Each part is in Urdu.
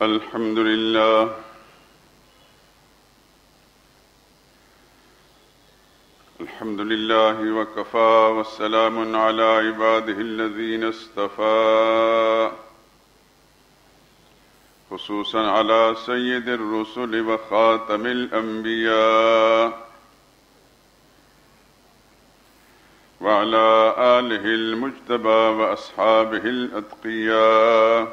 الحمد لله وكفى والسلام على عباده الذين اصطفى خصوصا على سيد الرسل وخاتم الأنبياء وعلى آله المجتبى وأصحابه الأتقياء.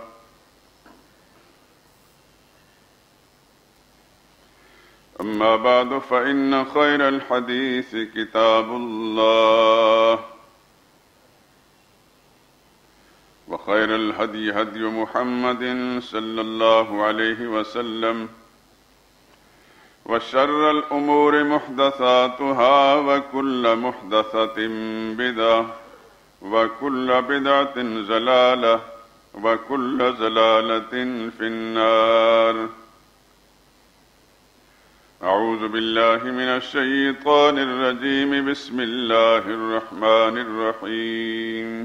أما بعد فإن خير الحديث كتاب الله وخير الهدي هدي محمد صلى الله عليه وسلم وشر الأمور محدثاتها وكل محدثة بدعة وكل بدعة ضلالة وكل ضلالة في النار. أعوذ بالله من الشيطان الرجيم. بسم الله الرحمن الرحيم.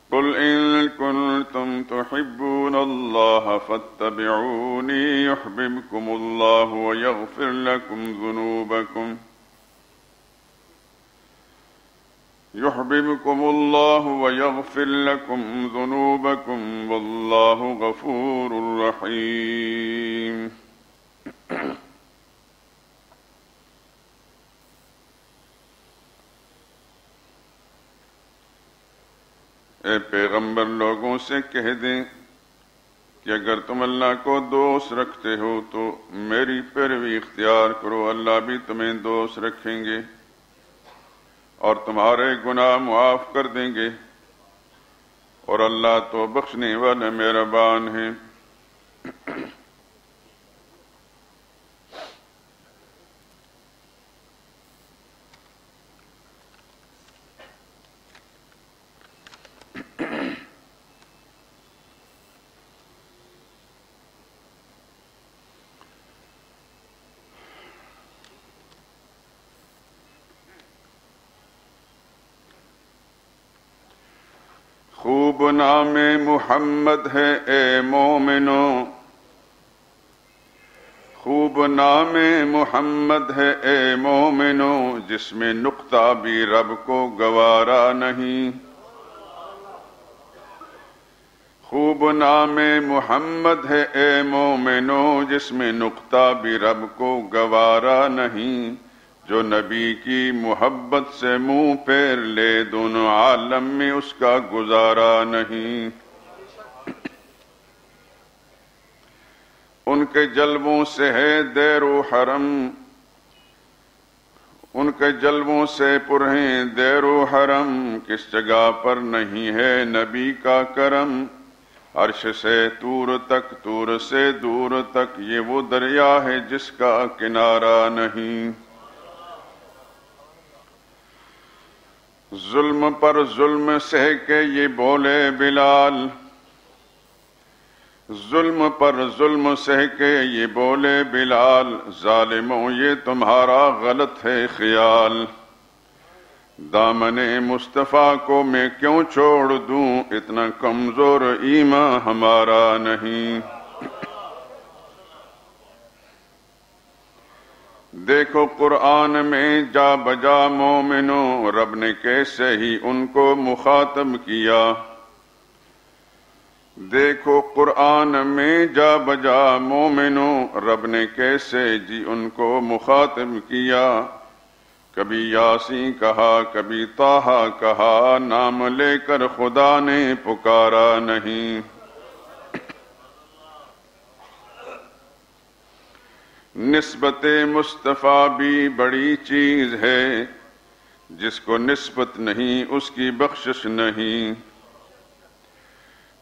قل إن كنتم تحبون الله فاتبعوني يحببكم الله ويغفر لكم ذنوبكم والله غفور رحيم. اے پیغمبر لوگوں سے کہہ دیں کہ اگر تم اللہ کو دوست رکھتے ہو تو میری پیروی اختیار کرو، اللہ بھی تمہیں دوست رکھیں گے اور تمہارے گناہ معاف کر دیں گے، اور اللہ تو بخشنے والا مہربان ہے۔ خوب نام محمد ہے اے مومنو، خوب نام محمد ہے اے مومنو، جس میں نقطہ بھی رب کو گوارا نہیں۔ خوب نام محمد ہے اے مومنو، جس میں نقطہ بھی رب کو گوارا نہیں، جو نبی کی محبت سے منہ پھیر لے دونوں عالم میں اس کا گزارا نہیں۔ ان کے جلووں سے ہے دیر و حرم، ان کے جلووں سے پر ہیں دیر و حرم، کس جگہ پر نہیں ہے نبی کا کرم۔ عرش سے طور تک، طور سے دور تک، یہ وہ دریا ہے جس کا کنارہ نہیں۔ ظلم پر ظلم سہ کے یہ بولے بلال، ظلم پر ظلم سہ کے یہ بولے بلال، ظالموں یہ تمہارا غلط ہے خیال۔ دامن مصطفیٰ کو میں کیوں چھوڑ دوں، اتنا کمزور ایمان ہمارا نہیں۔ دیکھو قرآن میں جا بجا مومنوں، رب نے کیسے ہی ان کو مخاطب کیا۔ دیکھو قرآن میں جا بجا مومنوں، رب نے کیسے جی ان کو مخاطب کیا۔ کبھی یاسین کہا، کبھی طٰہٰ کہا، نام لے کر خدا نے پکارا نہیں۔ نسبت مصطفیٰ بھی بڑی چیز ہے، جس کو نسبت نہیں اس کی بخشش نہیں۔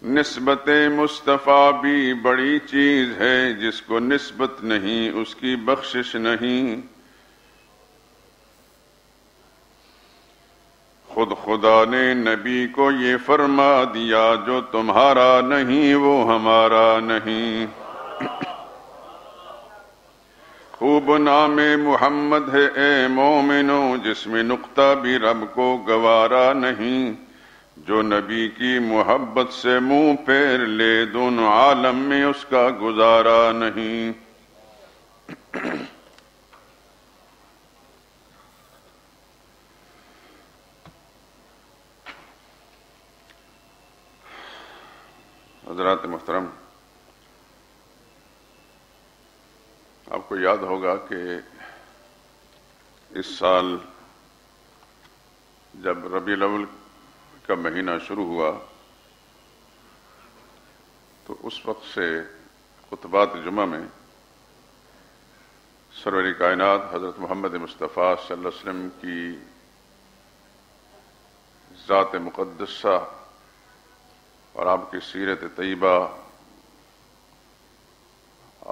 نسبت مصطفیٰ بھی بڑی چیز ہے، جس کو نسبت نہیں اس کی بخشش نہیں۔ خود خدا نے نبی کو یہ فرما دیا، جو تمہارا نہیں وہ ہمارا نہیں۔ خوب نام محمد ہے اے مومنو، جس میں نقطہ بھی رب کو گوارا نہیں، جو نبی کی محبت سے منہ پھیر لے دونوں عالم میں اس کا گزارا نہیں۔ حضرات محترم، آپ کو یاد ہوگا کہ اس سال جب ربیع الاول کا مہینہ شروع ہوا تو اس وقت سے خطبات جمعہ میں سرور کائنات حضرت محمد مصطفیٰ صلی اللہ علیہ وسلم کی ذات مقدسہ اور آپ کی سیرت طیبہ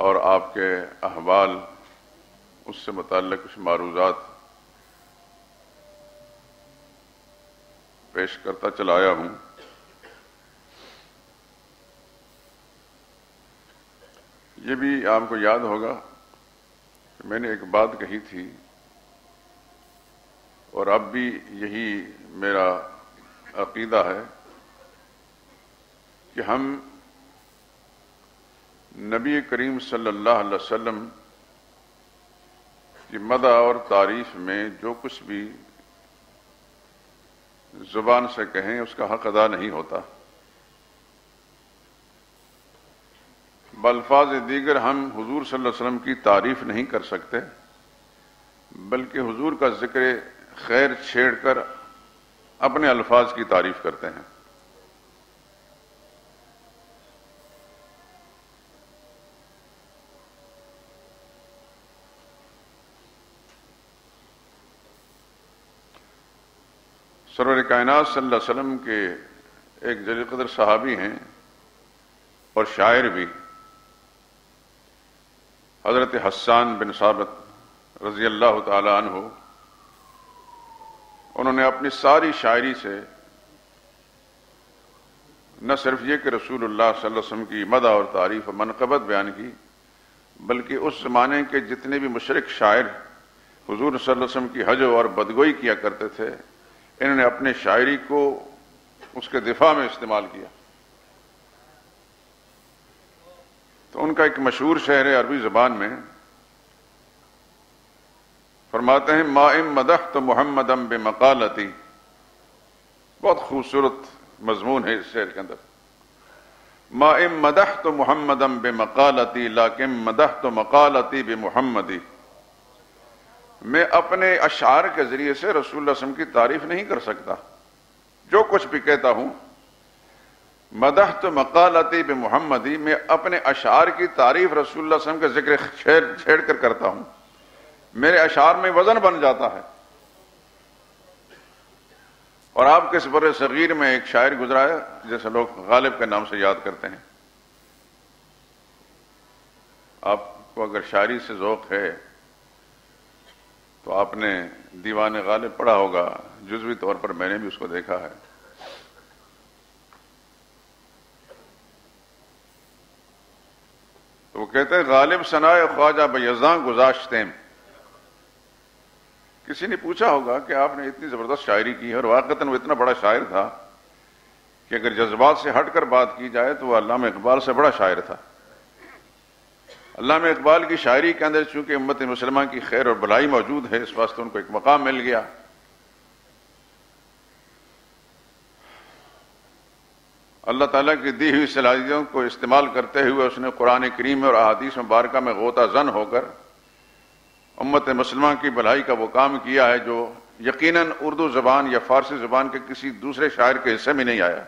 اور آپ کے احوال، اس سے متعلق کچھ معروضات پیش کرتا چلا آیا ہوں۔ یہ بھی آپ کو یاد ہوگا کہ میں نے ایک بات کہی تھی اور اب بھی یہی میرا عقیدہ ہے کہ ہم نبی کریم صلی اللہ علیہ وسلم کی مدح اور تعریف میں جو کچھ بھی زبان سے کہیں اس کا حق ادا نہیں ہوتا، بالفاظ دیگر ہم حضور صلی اللہ علیہ وسلم کی تعریف نہیں کر سکتے، بلکہ حضور کا ذکر خیر چھیڑ کر اپنے الفاظ کی تعریف کرتے ہیں۔ سرور کائنات صلی اللہ علیہ وسلم کے ایک جلیل قدر صحابی ہیں اور شاعر بھی، حضرت حسان بن ثابت رضی اللہ تعالی عنہ۔ انہوں نے اپنی ساری شاعری سے نہ صرف یہ کہ رسول اللہ صلی اللہ علیہ وسلم کی مدح اور تعریف و منقبت بیان کی، بلکہ اس زمانے کے جتنے بھی مشرک شاعر حضور صلی اللہ علیہ وسلم کی حجو اور بدگوئی کیا کرتے تھے، انہوں نے اپنے شاعری کو اس کے دفاع میں استعمال کیا۔ تو ان کا ایک مشہور شعر ہے عربی زبان میں، فرماتے ہیں ما ان مدحت محمدا بمقالتی، بہت خوبصورت مضمون ہے اس شعر کے اندر، ما ان مدحت محمدا بمقالتی لیکن مدحت مقالتی بمحمدی، میں اپنے اشعار کے ذریعے سے رسول اللہ صلی اللہ علیہ وسلم کی تعریف نہیں کر سکتا، جو کچھ بھی کہتا ہوں مدحت مقالتی بمحمدی، میں اپنے اشعار کی تعریف رسول اللہ صلی اللہ علیہ وسلم کے ذکر چھیڑ کر کرتا ہوں، میرے اشعار میں وزن بن جاتا ہے۔ اور آپ کے بر صغیر میں ایک شاعر گزرا ہے جیسے لوگ غالب کے نام سے یاد کرتے ہیں۔ آپ کو اگر شاعری سے ذوق ہے تو آپ نے دیوان غالب پڑھا ہوگا، جزوی طور پر میں نے بھی اس کو دیکھا ہے۔ تو وہ کہتے ہیں غالب ثنائے خواجہ بیزاں گذاشتیم۔ کسی نے پوچھا ہوگا کہ آپ نے اتنی زبردست شاعری کی ہے، اور واقعتاً وہ اتنا بڑا شاعر تھا کہ اگر جذبات سے ہٹ کر بات کی جائے تو وہ علامہ اقبال سے بڑا شاعر تھا۔ علامہ اقبال کی شاعری کے اندر چونکہ امت مسلمہ کی خیر اور بھلائی موجود ہے، اس واسطے ان کو ایک مقام مل گیا۔ اللہ تعالیٰ کی دی ہوئی صلاحیتوں کو استعمال کرتے ہوئے اس نے قرآن کریم اور احادیث مبارکہ میں غوطہ زن ہو کر امت مسلمہ کی بھلائی کا وہ کام کیا ہے جو یقیناً اردو زبان یا فارسی زبان کے کسی دوسرے شاعر کے حصے میں نہیں آیا۔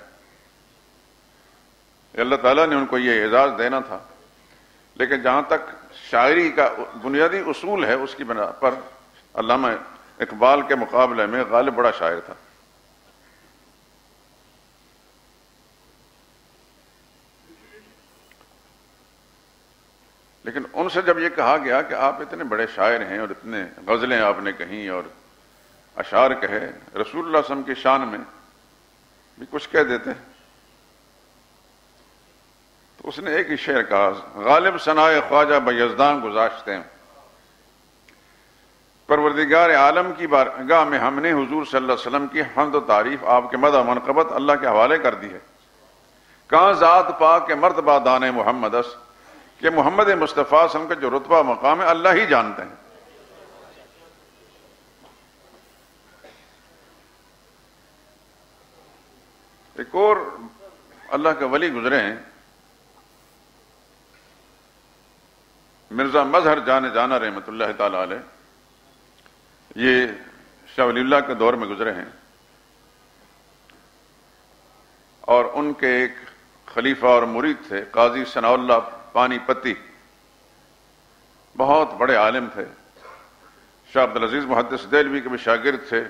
اللہ تعالیٰ نے ان کو یہ اعزاز دینا تھا، لیکن جہاں تک شاعری کا بنیادی اصول ہے اس کی بنا پر علامہ اقبال کے مقابلے میں غالب بڑا شاعر تھا۔ لیکن ان سے جب یہ کہا گیا کہ آپ اتنے بڑے شاعر ہیں اور اتنے غزلیں آپ نے کہیں اور اشعار کہے، رسول اللہ صلی اللہ علیہ وسلم کی شان میں بھی کچھ کہہ دیتے، تو اس نے ایک ہی شعر کہا، غالب ثنائے خواجہ بیزداں گذاشتے ہیں۔ پروردگار عالم کی بارگاہ میں ہم نے حضور صلی اللہ علیہ وسلم کی حمد و تعریف، آپ کے مدح منقبت اللہ کے حوالے کر دی ہے۔ کہاں ذات پاک کے مرتبہ دان محمد اس کہ محمد مصطفیٰ صلی اللہ علیہ وسلم کا جو رتبہ مقام ہے اللہ ہی جانتے ہیں۔ ایک اور اللہ کے ولی گزرے ہیں، مرزا مظہر جانا رحمۃ اللہ تعالی علیہ، یہ شاہ ولی اللہ کے دور میں گزرے ہیں، اور ان کے ایک خلیفہ اور مرید تھے قاضی ثناء اللہ پانی پتی، بہت بڑے عالم تھے، شاہ عبدالعزیز محدث دہلوی کے بھی شاگرد تھے،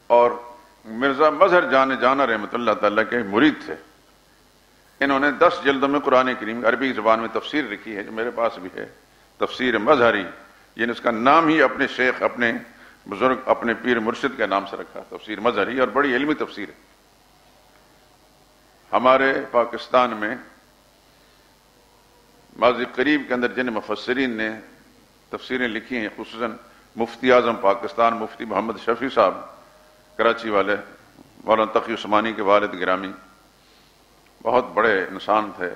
اور مرزا مظہر جانا رحمۃ اللہ تعالیٰ کے مرید تھے۔ انہوں نے 10 جلدوں میں قرآن کریم عربی زبان میں تفسیر لکھی ہے، جو میرے پاس بھی ہے، تفسیر مظہری، یعنی اس کا نام ہی اپنے شیخ، اپنے بزرگ، اپنے پیر مرشد کے نام سے رکھا، تفسیر مظہری، اور بڑی علمی تفسیر ہے۔ ہمارے پاکستان میں ماضی قریب کے اندر جن مفسرین نے تفسیریں لکھی ہیں، خصوصاً مفتی اعظم پاکستان مفتی محمد شفیع صاحب کراچی والے، مولانا تقی عثمانی کے والد گرامی، بہت بڑے انسان تھے،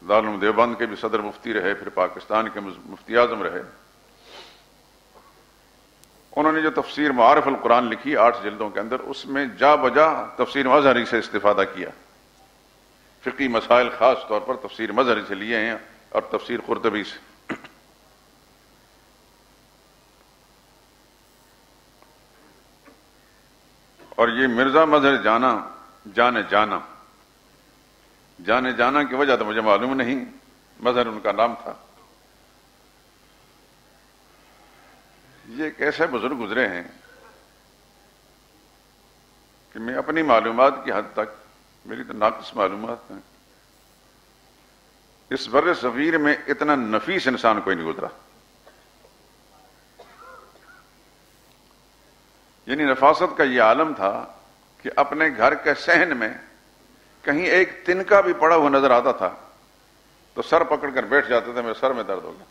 دارالعلوم دیوبند کے بھی صدر مفتی رہے، پھر پاکستان کے مفتی اعظم رہے۔ انہوں نے جو تفسیر معارف القرآن لکھی 8 جلدوں کے اندر، اس میں جا بجا تفسیر مظہری سے استفادہ کیا، فقی مسائل خاص طور پر تفسیر مظہری سے لیے ہیں، اور تفسیر قرطبی سے۔ اور یہ مرزا مظہر جانا کی وجہ تو مجھے معلوم نہیں، مظہر ان کا نام تھا۔ یہ ایک ایسے بزرگ گزرے ہیں کہ میں اپنی معلومات کی حد تک، میری تو ناقص معلومات ہیں، اس بر صغیر میں اتنا نفیس انسان کوئی نہیں گزرا۔ یعنی نفاست کا یہ عالم تھا کہ اپنے گھر کے صحن میں کہیں ایک تنکا بھی پڑا ہوا نظر آتا تھا تو سر پکڑ کر بیٹھ جاتے تھے، میرے سر میں درد ہو گیا۔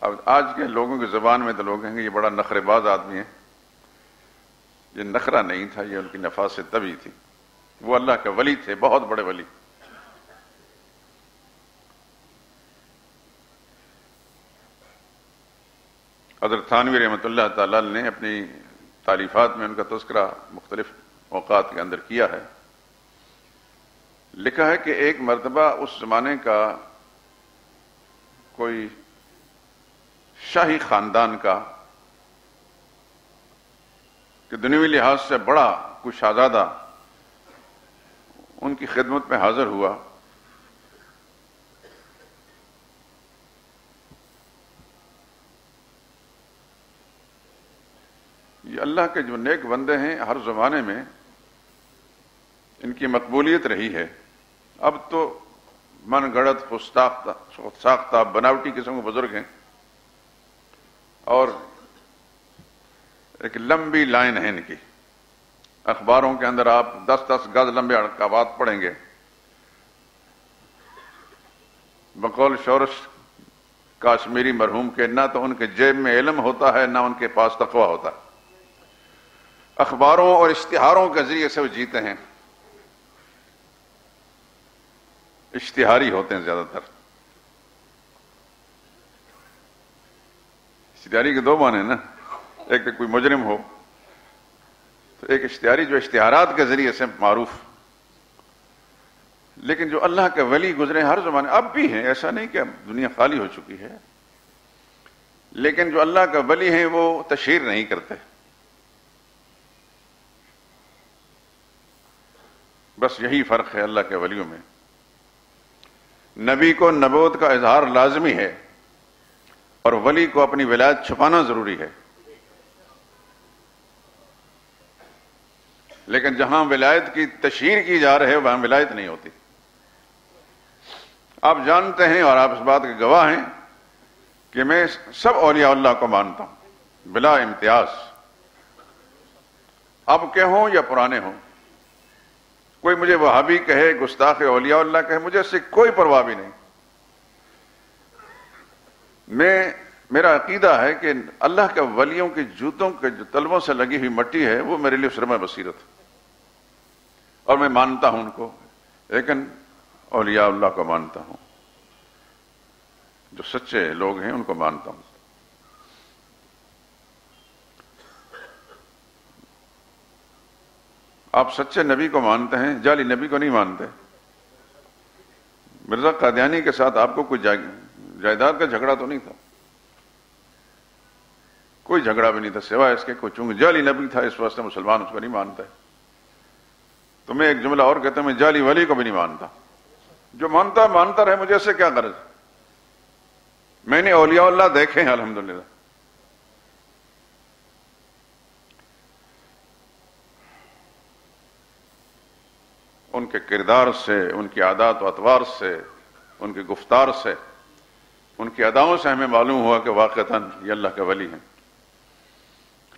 اب آج کے لوگوں کی زبان میں تو لوگ کہیں گے یہ بڑا نخرے باز آدمی ہے، یہ نخرہ نہیں تھا، یہ ان کی نفاست طبعی تھی۔ وہ اللہ کے ولی تھے، بہت بڑے ولی۔ حضرت تھانوی رحمۃ اللہ تعالی نے اپنی تالیفات میں ان کا تذکرہ مختلف اوقات کے اندر کیا ہے۔ لکھا ہے کہ ایک مرتبہ اس زمانے کا کوئی شاہی خاندان کا کہ دنیوی لحاظ سے بڑا کوئی شہزادہ ان کی خدمت میں حاضر ہوا، یہ اللہ کے جو نیک بندے ہیں ہر زمانے میں ان کی مقبولیت رہی ہے۔ اب تو من گڑت خود ساختہ بناوٹی قسم کے بزرگ ہیں، اور ایک لمبی لائن ہے ان کی، اخباروں کے اندر آپ 10 گز لمبے اڑکاوات پڑھیں گے۔ بقول شورش کاشمیری مرحوم کے، نہ تو ان کے جیب میں علم ہوتا ہے، نہ ان کے پاس تقویٰ ہوتا ہے، اخباروں اور اشتہاروں کے ذریعے سے وہ جیتے ہیں، اشتہاری ہوتے ہیں زیادہ تر۔ اشتہاری کے 2 معنی ہیں نا، ایک تو کوئی مجرم ہو، تو ایک اشتہاری جو اشتہارات کے ذریعے سے معروف۔ لیکن جو اللہ کے ولی گزرے ہر زمانے، اب بھی ہیں، ایسا نہیں کہ اب دنیا خالی ہو چکی ہے، لیکن جو اللہ کے ولی ہیں وہ تشہیر نہیں کرتے، بس یہی فرق ہے اللہ کے ولیوں میں۔ نبی کو نبوت کا اظہار لازمی ہے، اور ولی کو اپنی ولایت چھپانا ضروری ہے، لیکن جہاں ولایت کی تشہیر کی جا رہی ہے وہاں ولایت نہیں ہوتی۔ آپ جانتے ہیں اور آپ اس بات کے گواہ ہیں کہ میں سب اولیاء اللہ کو مانتا ہوں بلا امتیاز، اب کے ہوں یا پرانے ہوں۔ کوئی مجھے وہابی کہے، گستاخ اولیاء اللہ کہے، مجھے اس سے کوئی پرواہ بھی نہیں۔ میرا عقیدہ ہے کہ اللہ کے ولیوں کے جوتوں کے جو تلووں سے لگی ہوئی مٹی ہے وہ میرے لیے سرمہ بصیرت ہے، اور میں مانتا ہوں ان کو، لیکن اولیاء اللہ کو مانتا ہوں، جو سچے لوگ ہیں ان کو مانتا ہوں۔ آپ سچے نبی کو مانتے ہیں، جعلی نبی کو نہیں مانتے۔ مرزا قادیانی کے ساتھ آپ کو کوئی جائیداد کا جھگڑا تو نہیں تھا، کوئی جھگڑا بھی نہیں تھا، سوائے اس کے کوئی چونکہ جعلی نبی تھا اس واسطے مسلمان اس کو نہیں مانتے۔ تو میں ایک جملہ اور کہتا ہوں، میں جعلی ولی کو بھی نہیں مانتا، جو مانتا رہے، مجھے اس سے کیا غرض؟ میں نے اولیاء اللہ دیکھے ہیں الحمدللہ۔ ان کے کردار سے، ان کی عادات و اطوار سے، ان کی گفتار سے، ان کی اداؤں سے ہمیں معلوم ہوا کہ واقعتاً یہ اللہ کے ولی ہیں۔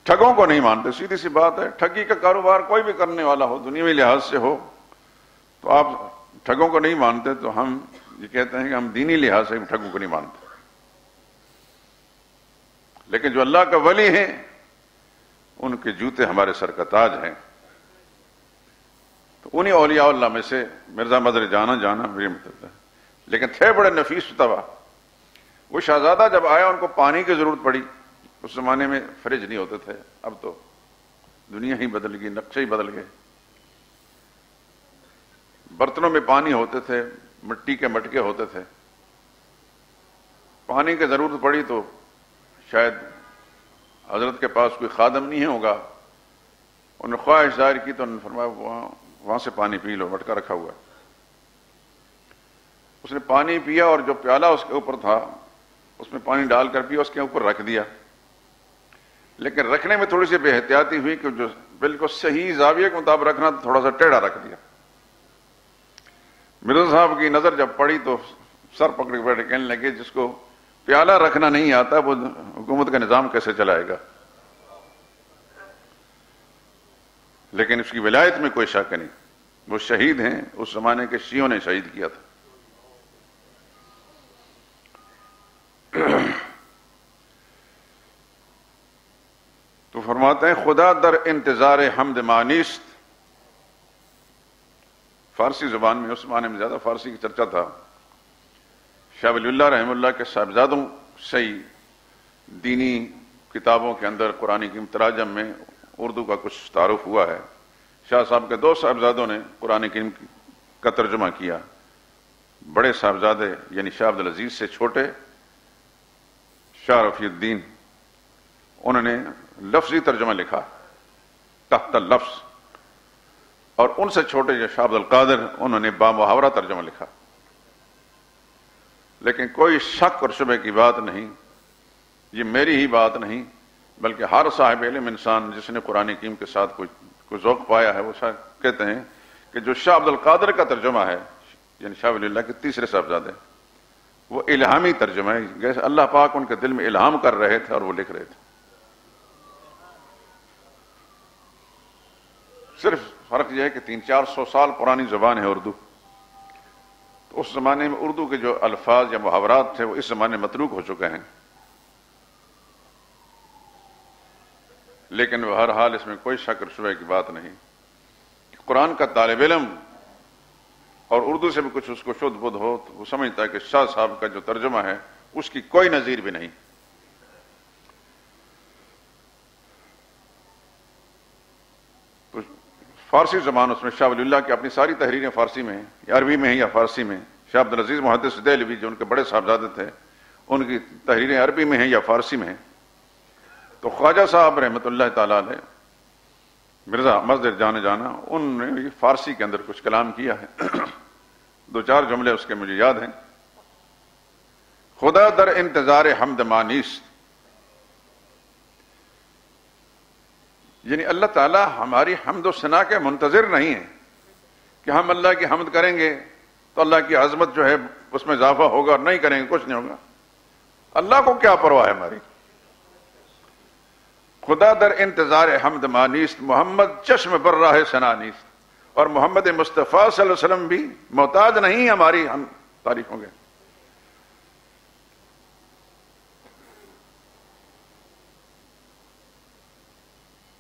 ٹھگوں کو نہیں مانتے، سیدھی سی بات ہے۔ ٹھگی کا کاروبار کوئی بھی کرنے والا ہو، دنیاوی لحاظ سے ہو، تو آپ ٹھگوں کو نہیں مانتے، تو ہم یہ کہتے ہیں کہ ہم دینی لحاظ سے ٹھگوں کو نہیں مانتے۔ لیکن جو اللہ کا ولی ہیں ان کے جوتے ہمارے سر کا تاج ہیں۔ تو انہی اولیاء اللہ میں سے مرزا مدر جانا میری مطلب ہے، لیکن تھے بڑے نفیس طبع۔ وہ شہزادہ جب آیا ان کو پانی کی ضرورت پڑی، اس زمانے میں فریج نہیں ہوتے تھے، اب تو دنیا ہی بدل گئی، نقشے ہی بدل گئے۔ برتنوں میں پانی ہوتے تھے، مٹی کے مٹکے ہوتے تھے۔ پانی کی ضرورت پڑی تو شاید حضرت کے پاس کوئی خادم نہیں ہوگا، انہوں نے خواہش ظاہر کی تو انہوں نے فرمایا وہاں سے پانی پی لو، مٹکا رکھا ہوا ہے۔ اس نے پانی پیا اور جو پیالہ اس کے اوپر تھا اس میں پانی ڈال کر پیا، اس کے اوپر رکھ دیا، لیکن رکھنے میں تھوڑی سی بے احتیاطی ہوئی کہ جو بالکل صحیح زاویے کے مطابق رکھنا تو تھوڑا سا ٹیڑھا رکھ دیا۔ مرزا صاحب کی نظر جب پڑی تو سر پکڑ کے بیٹھے، کہنے لگے جس کو پیالہ رکھنا نہیں آتا وہ حکومت کا نظام کیسے چلائے گا؟ لیکن اس کی ولایت میں کوئی شک نہیں، وہ شہید ہیں، اس زمانے کے شیعوں نے شہید کیا تھا۔ تو فرماتے ہیں خدا در انتظار حمد مانیست۔ فارسی زبان میں اس زمانے میں زیادہ فارسی کی چرچا تھا۔ شاہ ولی اللہ رحمہ اللہ کے صاحبزادوں سے ہی دینی کتابوں کے اندر قرآن کی تراجم میں اردو کا کچھ تعارف ہوا ہے۔ شاہ صاحب کے 2 صاحبزادوں نے قرآن کریم کا ترجمہ کیا۔ بڑے صاحبزادے یعنی شاہ عبدالعزیز سے چھوٹے شاہ رفیع الدین، انہوں نے لفظی ترجمہ لکھا تحت اللفظ، اور ان سے چھوٹے جو شاہ عبدالقادر، انہوں نے بامحاورہ ترجمہ لکھا۔ لیکن کوئی شک اور شبہ کی بات نہیں، یہ میری ہی بات نہیں بلکہ ہر صاحب علم انسان جس نے قرآن کریم کے ساتھ کوئی ذوق پایا ہے وہ کہتے ہیں کہ جو شاہ عبدالقادر کا ترجمہ ہے، یعنی شاہ ولی اللہ کے تیسرے صاحبزادے، وہ الہامی ترجمہ ہے، جیسے اللہ پاک ان کے دل میں الہام کر رہے تھے اور وہ لکھ رہے تھے۔ صرف فرق یہ ہے کہ 300-400 سال پرانی زبان ہے اردو، تو اس زمانے میں اردو کے جو الفاظ یا محاورات تھے وہ اس زمانے میں متروک ہو چکے ہیں، لیکن وہ ہر حال اس میں کوئی شک اور شبہ کی بات نہیں کہ قرآن کا طالب علم اور اردو سے بھی کچھ اس کو شدھ بدھ ہو تو وہ سمجھتا ہے کہ شاہ صاحب کا جو ترجمہ ہے اس کی کوئی نظیر بھی نہیں۔ تو فارسی زبان اس میں شاہ ولی اللہ کی اپنی ساری تحریریں فارسی میں ہیں، یا عربی میں ہیں یا فارسی میں۔ شاہ عبدالعزیز محدث دہلوی جو ان کے بڑے صاحبزادے تھے، ان کی تحریریں عربی میں ہیں یا فارسی میں ہیں۔ تو خواجہ صاحب رحمۃ اللہ تعالی علیہ، مرزا مظہر جانا، انہوں نے فارسی کے اندر کچھ کلام کیا ہے، 2-4 جملے اس کے مجھے یاد ہیں۔ خدا در انتظار حمد مانیست، یعنی اللہ تعالیٰ ہماری حمد و ثنا کے منتظر نہیں ہے کہ ہم اللہ کی حمد کریں گے تو اللہ کی عظمت جو ہے اس میں اضافہ ہوگا، اور نہیں کریں گے کچھ نہیں ہوگا۔ اللہ کو کیا پرواہ ہے ہماری؟ خدا در انتظار حمد مانیست، محمد چشم بر راہ ثنا نیست، اور محمد مصطفیٰ صلی اللہ علیہ وسلم بھی محتاج نہیں ہماری ہم تعریفوں کے۔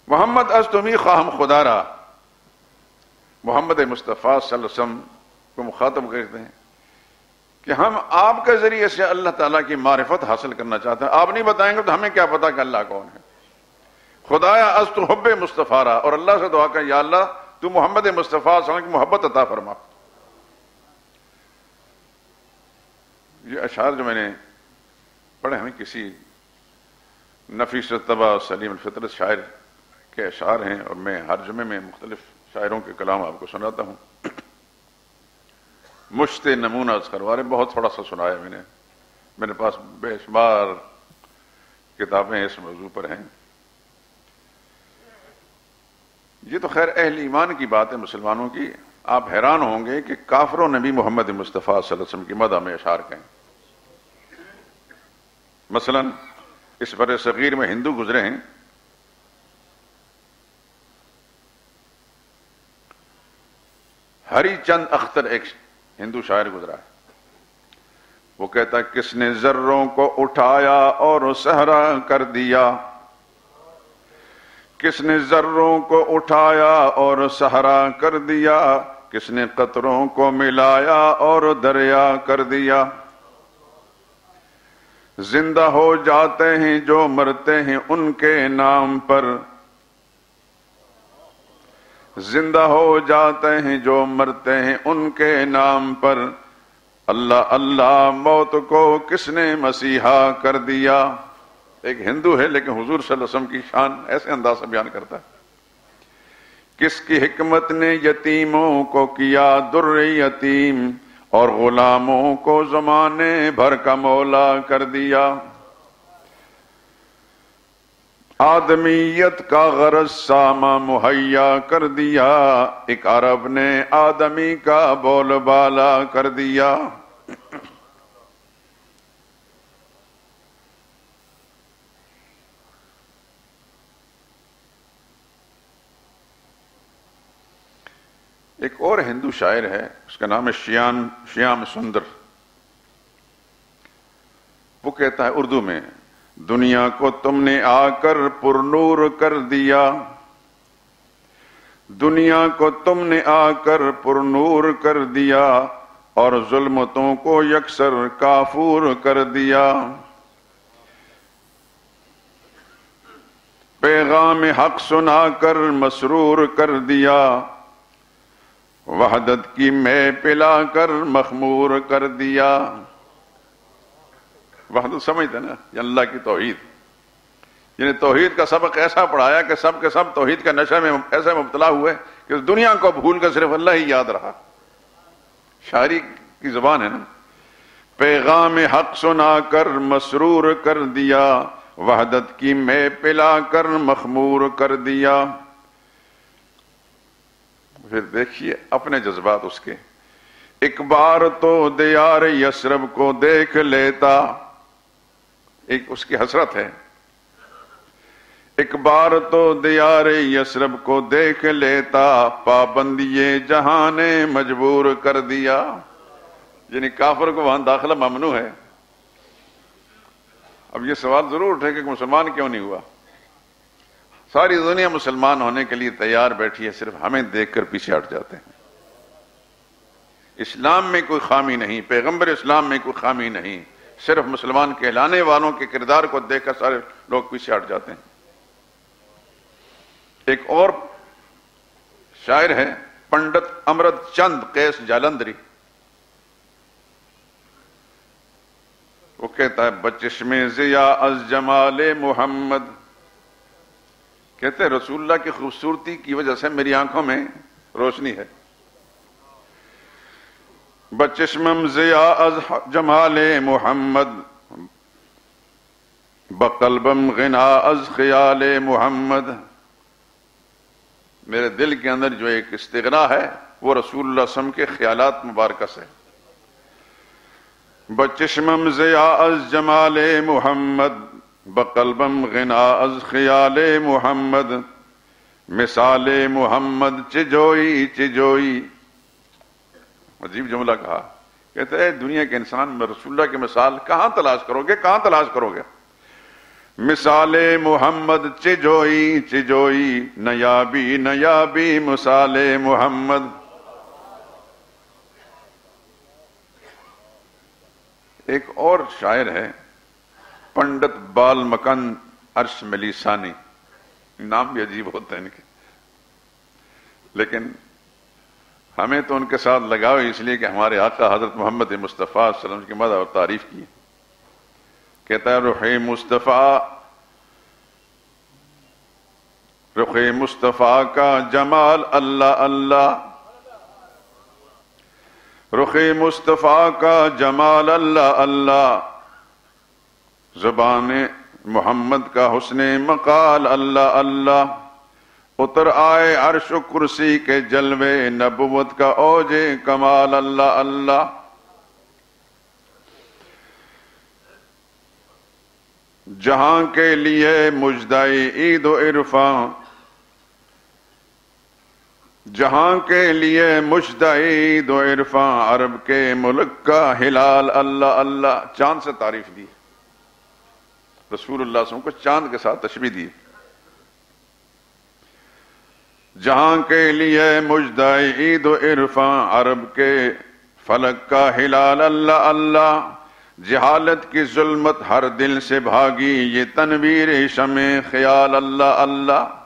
محمد از تمہیں خواہم خدا را، محمد مصطفیٰ صلی اللہ علیہ وسلم کو مخاطب کرتے ہیں کہ ہم آپ کے ذریعے سے اللہ تعالیٰ کی معرفت حاصل کرنا چاہتے ہیں. آپ نہیں بتائیں گے تو ہمیں کیا پتا کہ اللہ کون ہے. خدایا از تو حب مصطفیٰ را، اور اللہ سے دعا کریں یا اللہ تو محمد مصطفیٰ صلی اللہ علیہ وسلم کی محبت عطا فرما. یہ اشعار جو میں نے پڑھے ہیں کسی نفیس طبع سلیم الفطرت شاعر کے اشعار ہیں، اور میں ہر جمعے میں مختلف شاعروں کے کلام آپ کو سناتا ہوں. مشت نمونہ از خروارے بہت تھوڑا سا سنایا میں نے، میرے پاس بے شمار کتابیں اس موضوع پر ہیں. یہ تو خیر اہل ایمان کی بات ہے مسلمانوں کی. آپ حیران ہوں گے کہ کافروں نے بھی محمد مصطفیٰ صلی اللہ علیہ وسلم کی مدح میں اشعار کہیں. مثلا اس بر صغیر میں ہندو گزرے ہیں، ہری چند اختر ایک ہندو شاعر گزرا ہے. وہ کہتا ہے کس نے ذروں کو اٹھایا اور صحرا کر دیا، کس نے ذروں کو اٹھایا اور صحرا کر دیا، کس نے قطروں کو ملایا اور دریا کر دیا. زندہ ہو جاتے ہیں جو مرتے ہیں ان کے نام پر، زندہ ہو جاتے ہیں جو مرتے ہیں ان کے نام پر. اللہ اللہ موت کو کس نے مسیحا کر دیا. ایک ہندو ہے لیکن حضور صلی اللہ علیہ وسلم کی شان ایسے انداز سے بیان کرتا ہے. کس کی حکمت نے یتیموں کو کیا در یتیم، اور غلاموں کو زمانے بھر کا مولا کر دیا. آدمیت کا غرض ساما مہیا کر دیا، ایک عرب نے آدمی کا بول بالا کر دیا. ایک اور ہندو شاعر ہے، اس کا نام ہے شیام سندر. وہ کہتا ہے اردو میں دنیا کو تم نے آ کر پر نور کر دیا، دنیا کو تم نے آ کر پر نور کر دیا، اور ظلمتوں کو یکسر کافور کر دیا. پیغام حق سنا کر مسرور کر دیا، وحدت کی میں پلا کر مخمور کر دیا. وحدت سمجھتے نا، یہ اللہ کی توحید، یعنی توحید کا سبق ایسا پڑھایا کہ سب کے سب توحید کا نشے میں ایسے مبتلا ہوئے کہ دنیا کو بھول کر صرف اللہ ہی یاد رہا. شاعری کی زبان ہے نا. پیغام حق سنا کر مسرور کر دیا، وحدت کی میں پلا کر مخمور کر دیا. پھر دیکھیے اپنے جذبات اس کے. ایک بار تو دیار یثرب کو دیکھ لیتا، ایک اس کی حسرت ہے. ایک بار تو دیار یثرب کو دیکھ لیتا، پابندی جہاں نے مجبور کر دیا. یعنی کافر کو وہاں داخلہ ممنوع ہے. اب یہ سوال ضرور اٹھے کہ مسلمان کیوں نہیں ہوا. ساری دنیا مسلمان ہونے کے لیے تیار بیٹھی ہے، صرف ہمیں دیکھ کر پیچھے ہٹ جاتے ہیں. اسلام میں کوئی خامی نہیں، پیغمبر اسلام میں کوئی خامی نہیں، صرف مسلمان کہلانے والوں کے کردار کو دیکھ کر سارے لوگ پیچھے ہٹ جاتے ہیں. ایک اور شاعر ہے پنڈت امرت چند قیس جالندری. وہ کہتا ہے بچشم ضیا از جمال محمد، کہتے ہیں رسول اللہ کی خوبصورتی کی وجہ سے میری آنکھوں میں روشنی ہے. بچشمم ضیا از جمال محمد، بقلبم غنا از خیال محمد. میرے دل کے اندر جو ایک استغنا ہے وہ رسول اللہ صلی اللہ علیہ وسلم کے خیالات مبارکہ سے. بچشمم ضیا از جمال محمد، بقلبم غنا از خیال محمد. مثال محمد چجوئی چجوئی. عجیب جملہ کہا. کہتے ہیں دنیا کے انسان میں رسول اللہ کی مثال کہاں تلاش کرو گے، کہاں تلاش کرو گے. مثال محمد چجوئی چجوئی، نیابی نیابی مثال محمد۔ ایک اور شاعر ہے پنڈت بال مکند عرش ملی ثانی، نام بھی عجیب ہوتا ہے ان کے، لیکن ہمیں تو ان کے ساتھ لگاؤ اس لیے کہ ہمارے آقا حضرت محمد مصطفیٰ صلی اللہ علیہ وسلم کی مدح اور تعریف کی۔ کہتا ہے رخ مصطفیٰ کا جمال اللہ اللہ، رخ مصطفیٰ کا جمال اللہ اللہ، زبان محمد کا حسن مقال اللہ اللہ، اتر آئے عرش و کرسی کے جلوے نبوت کا اوج کمال اللہ اللہ۔ جہاں کے لیے مجدائی عید و عرفاں، جہاں کے لیے مجدائی عید و عرفاں، عرب کے ملک کا ہلال اللہ اللہ۔ چاند سے تعریف دی رسول اللہ صلی اللہ علیہ وسلم کو، چاند کے ساتھ تشبیہ دی۔ جہاں کے لیے مجدائی عید و عرفاں، عرب کے فلک کا ہلال اللہ اللہ، جہالت کی ظلمت ہر دل سے بھاگی، یہ تنویر شمع خیال اللہ اللہ۔